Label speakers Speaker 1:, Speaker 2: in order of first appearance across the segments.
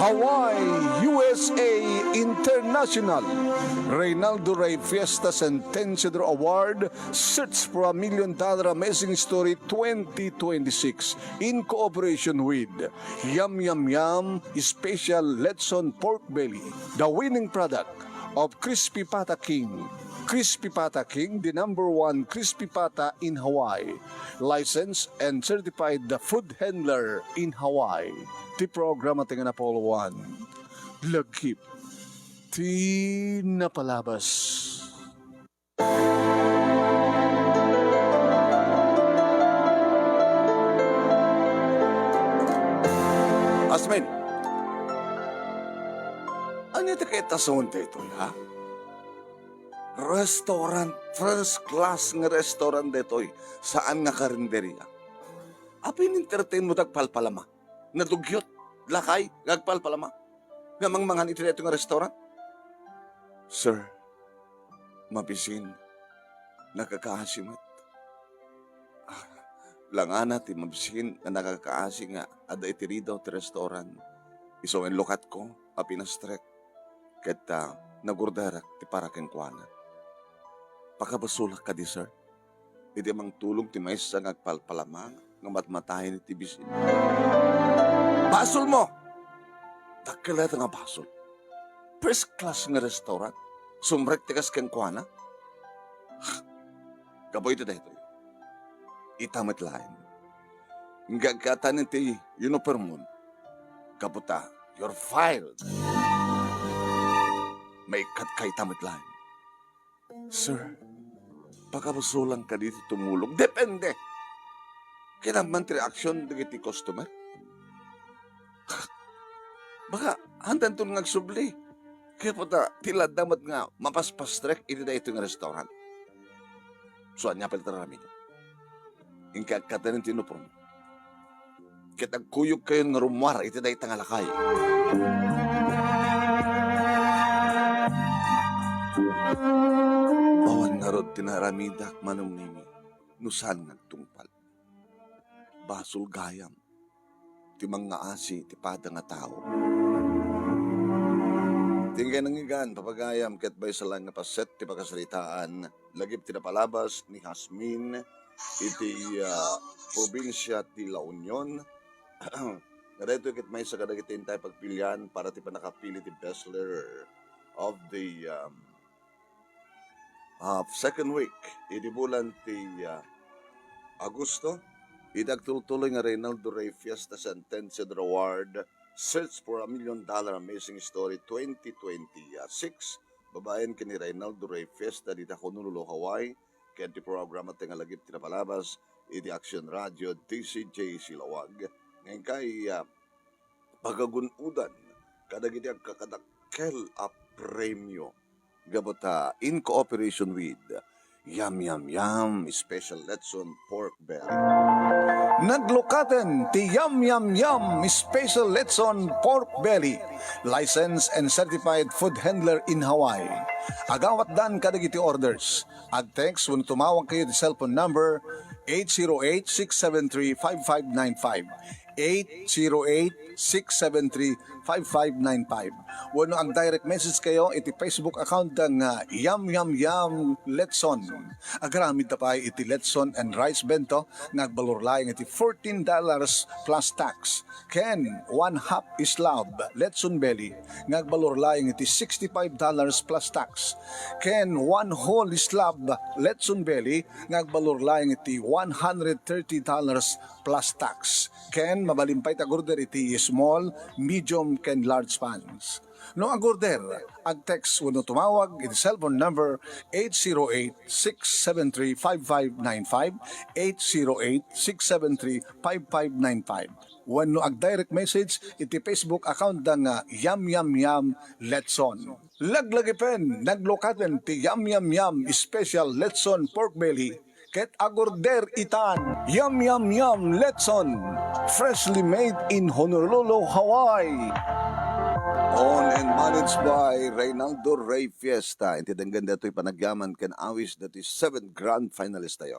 Speaker 1: Hawaii, USA International. Reynaldo Rey Fiesta Centennial Award, Search for $1 Million Amazing Story 2026 in cooperation with Yum Yum Yum Special Letson Pork Belly, the winning product of Crispy Pata King. Crispy Pata King, the #1 crispy pata in Hawaii. Licensed and certified the food handler in Hawaii. Ti programa tinga na Apollo 1. Lagkip. Ti napalabas. Asmin. Ano ito kaya tason ito, ha? Restaurant, first class nga restaurant detoy. Saan nga karinderya? Apin entertain mo tagpalpalama? Nadugyot, lakay, gagpalpalama? Ngamang mangan ito nga restaurant? Sir, mabisin, nakakaasimat. Langana ti mabisin na nakakaasi nga ada itiridaw ti restaurant. Iso en lokat ko, apinastrek. Kita nagurdarak ti parakeng kuana. Pakabasulak ka di, sir. Iti mang tulong ti mais sa ngagpalpalamang nga matmatahin iti bisin. Basol mo! Takalat nga basol. First class nga restaurant. Sumrek tikas keng kuana. Kaboy ito dahito. Itamat lain. Gagkatan iti uniformon. Kaputa, you're filed. May kat kay tamat lain. Sir, pakabasulang ka dito tumulong. Depende. Kinaman ti reaksyon ng iti customer. Baka handan ito ngagsubli. Kaya po ta, tila damat nga mapaspastrek iti da ito nga restaurant. So, anya pala tarami. Ingkagkatan ng tinupon. Kitagkuyog kayo nga rumwar iti da itang alakay. Bawan narod tinaramidak manong nimi, nusan nagtungpal. Basol gayam, ti mga asi, ti pada nga tao. Tingay nangigan, papagayam, ket bay sa lang napaset ti pagkasalitaan, lagip ti napalabas ni Hasmin, iti probinsya ti La Union. Nareto ket may sa kadagitin tayo pagpilian para ti panakapili ti bestseller of the second week, iti bulan ti Agosto, idagtuloy nga Reynaldo Rey Fiesta Centennial Award, Search for $1 Million Amazing Story 2026. Babaen kini Reynaldo Rey Fiesta dita Honolulu, Hawaii. Kaya ti programa tinga lagip tinapalabas, iti Action Radio, TCJ Silawag. Ngayon kay pagagunudan, kadagiti ang kakadakkel a premyo. Gabota in cooperation with Yum Yum Yum Special Letson Pork Belly. Naglukaten ti Yum Yum Yum Special Letson Pork Belly, licensed and certified food handler in Hawaii. Agawat dan kadagiti orders. Ag-text when tumawag kayo ti cellphone number 808-673-5595. 808-673-5595. Wano ang direct message kayo iti Facebook account ng Yum Yum Yum Letson. Agaramid na pa iti Letson and Rice Bento nagbalurlayang iti $14 plus tax. Ken, 1/2 islab Letson Belly nagbalurlayang iti $65 plus tax. Ken, 1 whole islab Letson Belly nagbalurlayang iti $130 plus tax. Ken, mabalimpay tagorder iti small, medium, ken large pans. No agorder, ag-text wano tumawag iti cellphone number 808-673-5595, 808-673-5595. Wano ag-direct message iti Facebook account ng Yum Yum Yum Letson. Laglagipen, naglokaten ti Yum Yum Yum Special Letson Pork Belly, ket agorder itan Yum Yum Yum Letson, freshly made in Honolulu, Hawaii. Owned and managed by Reynaldo Rey Fiesta. Iti denggan dato'y panagyaman ken awis dato'y 7th grand finalist tayo.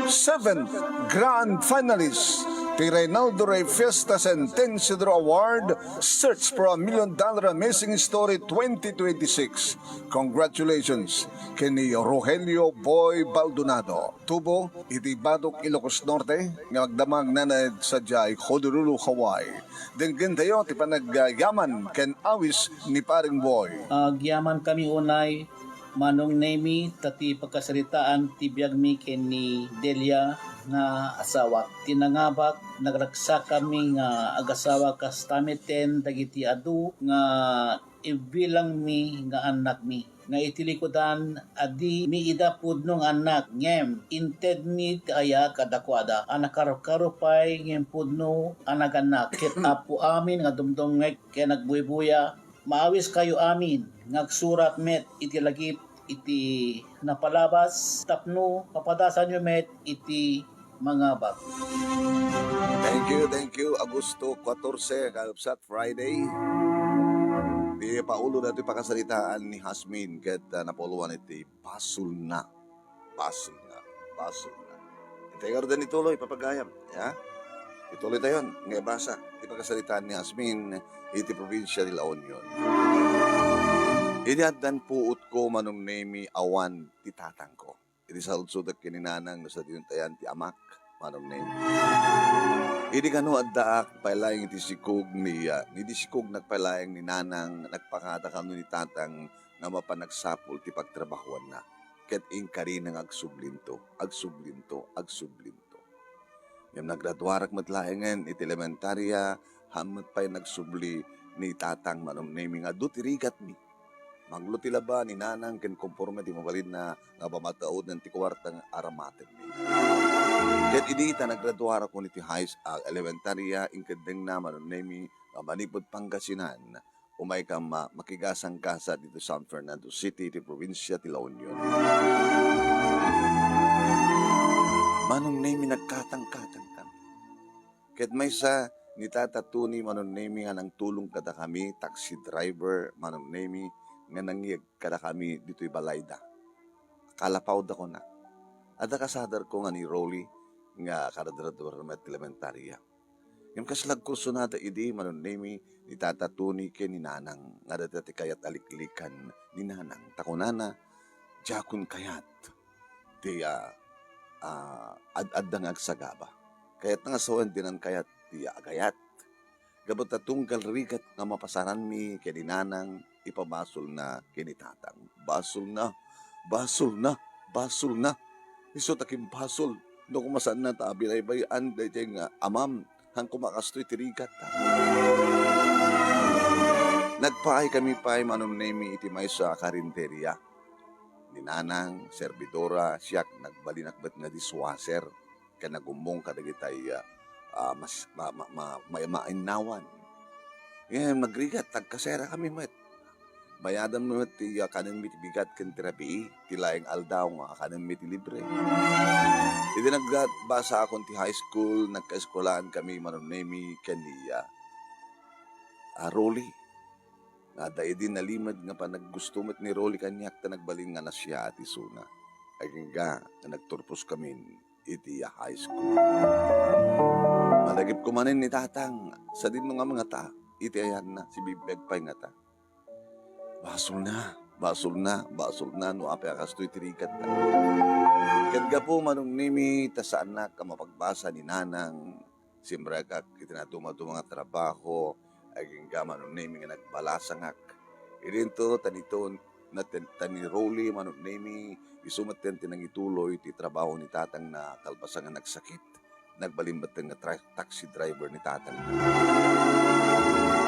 Speaker 1: 7th grand finalist The Reynaldo Rey Fiesta Centennial Award, Search for a $1 Million Amazing Story 2026. Congratulations kini Rogelio Boy Baldonado. Tubo, iti Badok, Ilocos Norte, nga magdamag nanad sa Jai, Honolulu, Hawaii. Denggen tayo, ti panagyaman ken awis ni paring Boy.
Speaker 2: Agyaman kami unay, manong nemi, tati pagkasaritaan, tibiyag mi ken ni Delia nga asawa. Tinangabak, nagragsa kami nga agasawa kastamiten, dagiti adu nga ibilang mi nga anak mi. Nga itilikodan, adi mi idapud nung anak, ngem, inted mi kaya kadakwada. Anak karo-karopay, ngem pudno, anak-anak. Kit apo amin, nga dumdongek, kaya nagbuy-buya, maawis kayo amin, ngagsurat met, itilagip, iti napalabas, tapno, kapadasan nyo met, iti mga bag.
Speaker 1: Thank you. Agosto 14, Kalupsat Friday. Di paulo na ito pakasalitaan ni Hasmin ket napuluan iti basul na. Ito yung din ituloy, papagayam. Ya? Ituloy tayo, nga basa. Iti pakasalitaan ni Hasmin, iti probinsya ni La Union. Iniaddan puot ko manong nemi awan ti tatang ko. Iti saludsudak kininanang sa tinuntayan ti amak manong nemi. Idi kano addaak pailayang iti sikog ni sikog nagpailayang ni nanang nagpakata kano ni tatang nga mapanagsapol ti pagtrabahuan na. Ket ingkari ng agsublinto. Yung naggraduarak matlaengen iti elementarya hamot pa'y nagsubli ni tatang manong nemi nga dutirigat mi. Magluti laba ni nanang ken konforme ti mabalid na nga pamataod ng ti kwartang aramaten mi. Ket idita naggraduara ko niti elementarya inkadeng na manon nemi manipod Pangasinan umay ka makigasang kasa dito sa San Fernando City ti probinsya ti La Union. Manong nemi nagkatang-katang kami. Ket may sa ni Tata Tuni manon nemi nga nang tulong kada kami taxi driver manon nemi nga nangyag kada kami dito'y balayda. Kalapaw da ko na. Ada kasadar ko nga ni Rolly nga karadrador met elementarya. Yung kaslag kurso nata idi manon nemi ni Tata Tuni ken ni nanang nga dati kayat aliklikan ni nanang takunana jakun kayat ti ad-ad nga agsagaba. Kayat nga sawan dinan kayat ti agayat. Gabot tunggal rigat nga mapasaran mi ken ni nanang ipabasol na kinitatang. Basol na. Iso takim basol. No kumasan na tabilay bayan dahil nga amam hang kumakastoy tirigat. Nagpaay kami pa'y manom nemi iti may sa karinderya. Ni nanang, servidora, siyak nagbalinakbat nga diswaser. Kaya nagumbong kadagitay mainawan. Ngayon magrigat, tagkasera kami met. Bayadan mo ti kanan mi bigat ken terapi ti laeng aldaw nga kanan mi ti libre. Iti nagbasa akong ti high school, nagkaeskolahan kami manon nemi ken ni Rolly. Nga dahil din nalimad nga pa naggusto met ni Rolly kanyak ta nagbalin nga na siya ati suna. Aging nga nagturpos kami iti high school. Malagip ko manin ni tatang sa din nga mga ta. Iti ayan na si Bibeg pa'y nga ta. Basol na, no api akastoy tirikat na. Kadga po manong nimi, ta sa anak ka mapagbasa ni nanang, simbra kak itinatuma-to mga trabaho, aging ka manong nimi nga nagbalasangak. Irinto, tanito, tani Rolly, manong nimi, isumaten tinang ituloy, ti trabaho ni tatang na kalbasa nga nagsakit. Nagbalimbat nga taxi driver ni tatang.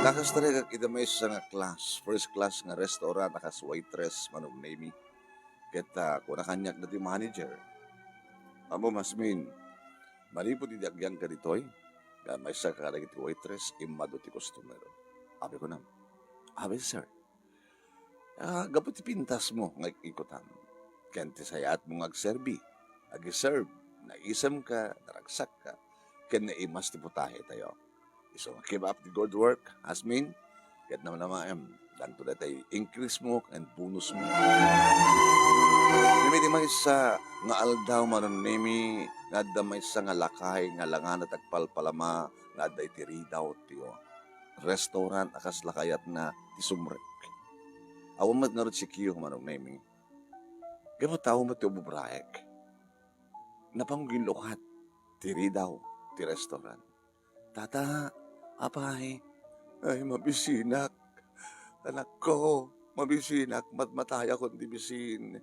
Speaker 1: Lakas talaga kita may isa nga class, first class nga restaurant, nakas waitress, manong nemi. Kita, kung nakanyak na ti manager. Amo masmin, malipot ti agyang ka ditoy, may isa ka ti waitress, imado ti customer. Abi ko na, abi sir, gabot ti pintas mo, nga ikutan. Kaya ti sayat mo agserbi, agi-serve, naisam ka, naragsak ka, kaya naimas ti putahe tayo. So, keep up the good work, Hasmin.
Speaker 3: Kahit naman, danto na tayo, increase mo and bonus mo. Nimi may sa nga aldaw manon nimi nga may sa nga lakay nga langan at agpalpalama nga da iti daw tiyo. Restaurant akas lakayat na tisumrek. Awan mat nga rin si Kiyo manon nimi. Kaya tao mo tiyo bubraek. Napanggin lukat, tiri daw, ti restaurant. Tata, apay, ay mabisinak. Anak ko, mabisinak, matmataya kong di bisin.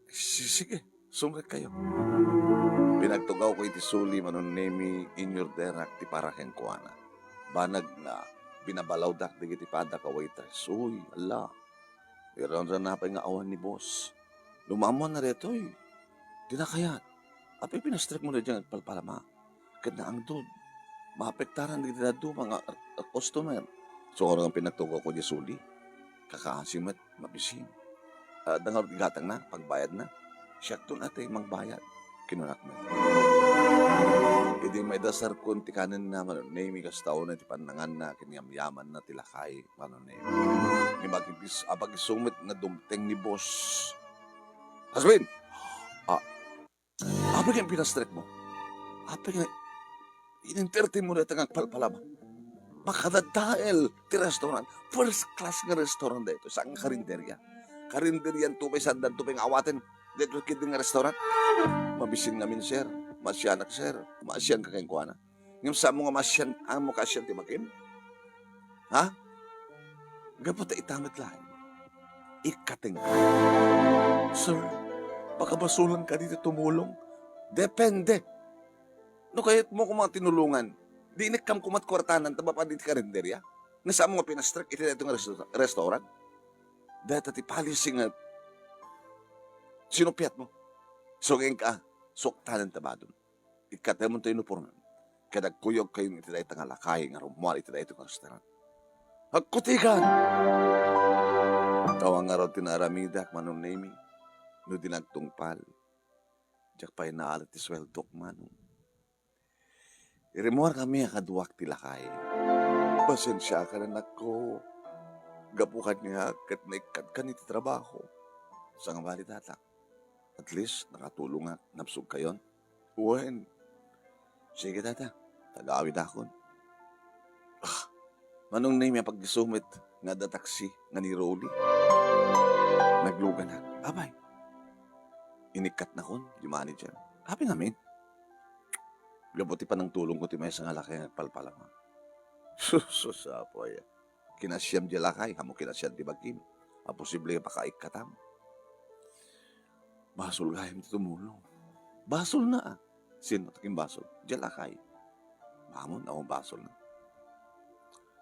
Speaker 3: Sige, sumrek kayo. Pinagtugaw ko iti suli manon nemi inyor derak ti paraken kuana. Banag na binabalaw dak digiti pada ka waitress. Uy, ala. Iron napay nga awan ni boss. Lumamon na retoy. Di na kayat. Apay pinastrek mo na dyan palpalama. Kad na ang dod. Maapektaran digiti na do mga customer. So kung ang pinagtugaw ko di suli. Kakasimat, mabisin. Dangar gatang na, pagbayad na. Siyak to natin magbayad. Kinunak mo. Hindi may dasar kun ti kanan na manon nemi kas tao na ti panangan na kinyamyaman na tilakay manon nemi. Ni magibis apagisumit na dumteng ni boss. Hasbin! Apa yung pinastrek mo? Apa yung in-entertain mo na tangang palpalama? Makadadael ti restaurant. First class nga restaurant da ito. Saan karinderya? Karinderya tupay sandan tupay ng awaten. Dito kid nga restaurant. Mabisin namin sir. Masyanak sir. Masyan ka kayong kuwana. Ngayon sa mo nga masyan, ang mo kasyan ti makin? Ha? Gapot itamit lahat. Ikating. Sir, baka basulan ka dito tumulong? Depende. No kahit mo kung mga tinulungan, di inikam kumat kwartanan, taba pa dito karinderya? Nga sa mo nga pinastrek, iti na itong restaurant? Dahil ti policy nga, sinupiat mo. So ngayon ka, suktanan tabadon. Ikatay mo tayo nupunan. Kadagkuyog kayo iti na itong alakay, nga rumual iti na itong restaurant. Hagkutikan! Tawang nga rin tinaramidak manon nemi, no dinagtungpal. Diyak pa'y naalat ti sweldok manon. Irimuar kami ang kaduwak tilakay. Pasensya ka na nako. Gapukan niya kat naikat ka ni trabaho. Sa nga bali tatak. At least nakatulong nga napsug kayon. Uwen. Sige tata. Tagaawid akon. Manong name yung paggisumit nga da taksi nga ni Rolly. Nagluga na. Abay. Inikat na kon, yung manager. Happy namin. Gabuti pa ng tulong ko ti may nga laki ng palpalama. Susapoy. Kinasyam di lakay, hamo kinasyam di bagim. Posible pa kaikatam. Basol gayam ti tumulong. Basol na. Sino taking basol? Di lakay. Mamon, akong basol na.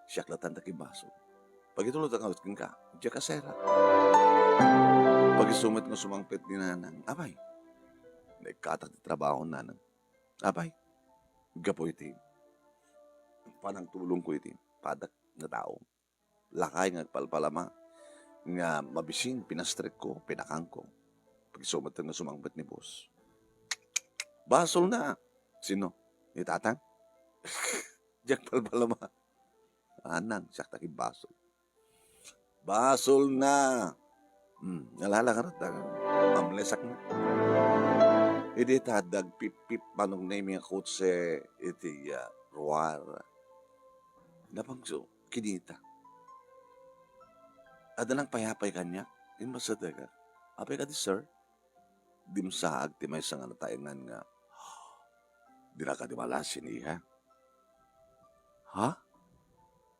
Speaker 3: Siyak latan taking basol. Pag itulot ang awit ka, di kasera. Pag isumit mo sumangpit ni nanang, abay. Naikatak ti trabaho nanang. Abay. Gapo iti. Panang tulong ko iti. Padak na tao. Lakay nga palpalama. Nga mabisin, pinastrek ko, pinakang ko. Pag sumat nga sumangpit ni boss. Basol na. Sino? Ni tatang? Diyak palpalama. Anang, siyak taking basol. Basol na. Nalala ka rin. Mamlesak na. Hindi tadag pip-pip manong name yung kutse iti ruwar. Napangso, kinita. Ada nang payapay kanya. Yung masadaga. Apay ka di sir. Dimsaag ti may nga natayangan nga. Di na ka di malasin niya. Ha?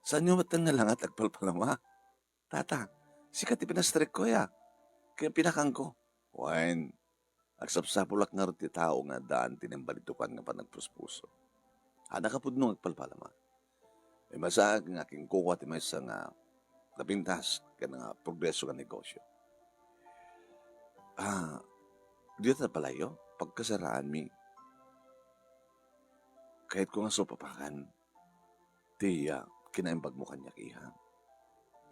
Speaker 3: Saan nyo matang nga lang at agpalpalama? Tata, sikat ipinastrek ko ya. Kaya pinakang ko. Wine. Agsapsapulak nga rin ti tao nga daan tinimbalitukan nga panagpuspuso. Hana ka po nung agpalpalama. E masag nga aking kukuha ti may nga napintas ka nga progreso nga negosyo. Dito na palayo, pagkasaraan mi, kahit ko nga sopapakan, tiya, kinaimbag mo kanya kiha.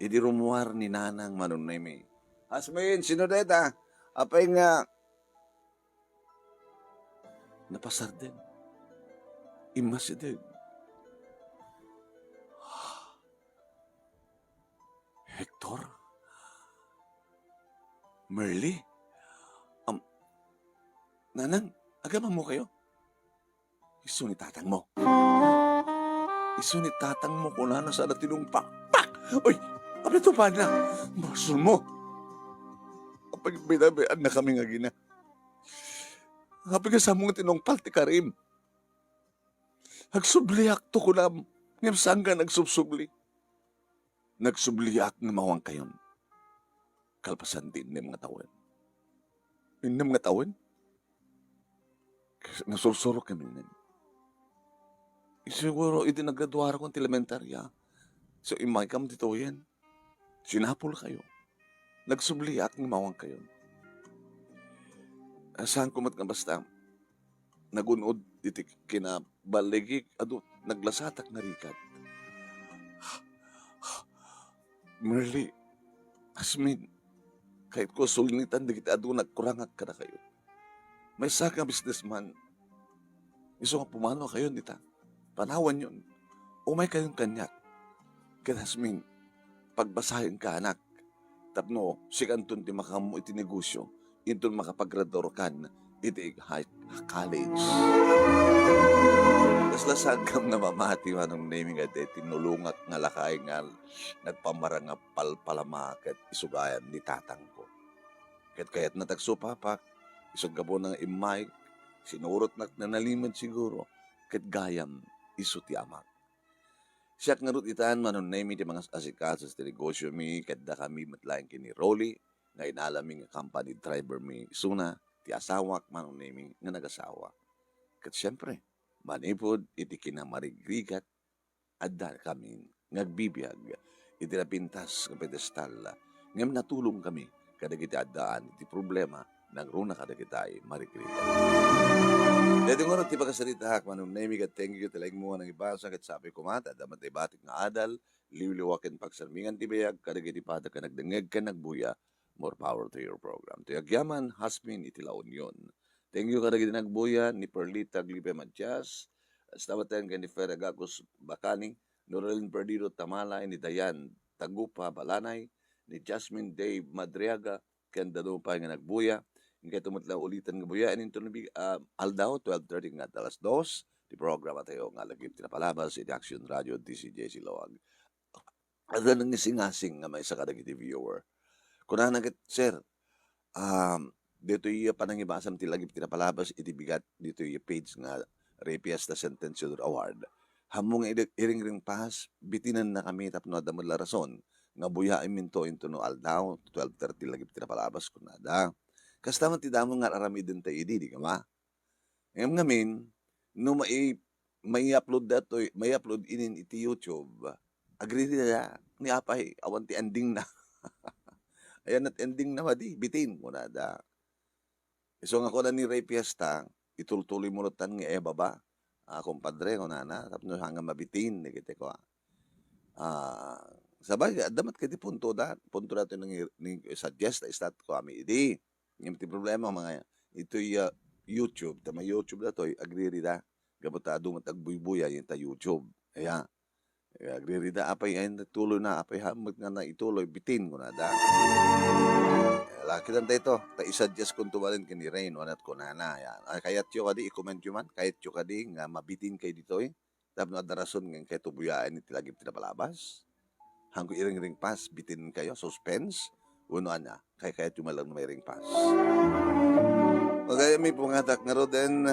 Speaker 3: Idi rumuar ni nanang manunay mi. Asmin, sino deta? Apay nga, napasar din. Imas din. Merly, um, nanang, agaman mo kayo. Isu ni tatang mo. Isu ni tatang mo kung na sa tinumpak. Pak! Uy! Apa ito pa na? Basol mo. Kapag binabayaan na kami nga gina. Kapag sa mong tinungpal ti Karim. Nagsubliak to ko na. Ngam saan ka nagsubsubli? Nagsubliak nga mawang kayon. Kalpasan din ng mga taon. Yung mga taon? Nasursuro kami nun. Siguro, itinagraduara kong elementarya. So, imay kam dito yan. Sinapol kayo. Nagsubliak ng mawang kayo. Saan kumat nga basta? Nagunod iti kinabaligig. Naglasatak na rikat. Merly, Asmin, kahit ko sulnitan, di kita nagkurangak ka na kayo. May saka businessman. Iso nga pumano kayo, dita. Panawan yun. O may kayong kanyak. Kaya Asmin, pagbasahin ka, anak. Tapno, sikantun ti makamu iti negosyo. Intun makapagrador kan iti high college. Tas lasag kam na mamati manong naming at tinulungat nga lakay nga nagpamarang nga palpalamaket isugayan ni tatang ko. Kaya't natagsupapak, isog gabo ng imay, sinurot na nanaliman siguro, ket gayam isu ti amak. Siyak nga rut itaan manon nami ti mga asikasos ti negosyo mi, ket da kami matlaing kini Rolly, nga inalaming company driver mi suna, ti asawak manon nami nga nagasawa. Ket syempre, manipod iti kinamarigrigat, adda kami ngagbibiyag, iti napintas ng pedestal, ngam natulong kami, kada kita addaan iti problema, nagruna kada kita ay marigrigat. Dito nga ti pagkasalita hak manong nami kat thank you talagang mo ng ibasa kat sabi ko mata damat ay batik nga adal liwliwakin pagsalmingan ti bayag kada kiti pada ka nagdengeg ka nagbuya more power to your program. To yagyaman hasmin iti laon yun. Thank you kada kiti nagbuya ni Perlita Glipe Matias stabatan ka ni Ferragacos Bacani Norelin Perdido Tamalay ni Dayan Tagupa Balanay ni Jasmine Dave Madriaga kanda doon pa nga nagbuya. Kaya tumatla ulitan nga buya. Anin ito nabi, aldaw, 12:30 nga alas 2. Di programa tayo nga lagi tinapalabas, iti Action Radio, DCJ Silawag. At nang nisingasing nga may isa kadagiti viewer. Kuna nagit, sir, dito iya panangibasam ti lagi tinapalabas, iti bigat dito iya page nga Rapias the Sentencial Award. Hamong iring-ring pas, bitinan na kami tapno adamod la rason. Nga buya iminto into no aldaw, 12:30 lagi tinapalabas, kunada. Kastaman ti damo nga aramidin tayo di ka ma? Ngayon ngamin, no may upload dato, may upload inin iti YouTube, agree na ni apay, awan ti ending na. Ayan at ending na madi, bitin mo na da. So nga ko na ni Ray Fiesta, itultuloy mo rotan nga baba, kumpadre ko nana, tapos hanggang mabitin, nagite ko. Sabay, damat kiti punto natin ng suggest, istat ko kami, di. Yung problema mga ito yung YouTube, tama YouTube na to, agree da, gabata dumatagbuy-buya yung ta YouTube. Kaya, agree da, apay ay natuloy na, apay hamag nga na ituloy, bitin ko na da. Laki lang ito, ta-isuggest kung tuwalin ka ni Rain, wanat ko na na. Kayat yung kadi, i-comment yung man, kayat yung kadi, nga mabitin kayo dito eh. Tapos na darason nga kayo tubuyaan, itilagip tinapalabas. Hanggang iring-ring pass, bitin kayo, suspense. Unoan na, kaya tumalang may ring pass. Okay, may pungatak nga ro din,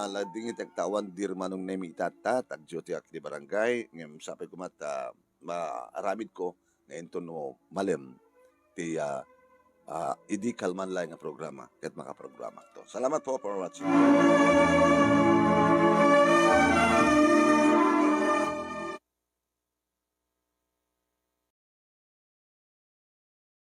Speaker 3: lading itagtawan, dir manong nemi itata, tagjote ak di barangay, ngayong sabi ko mata, maaramid ko, ngayon to no malem, ti idi kalman lang nga programa, kahit makaprograma to. Salamat po for watching.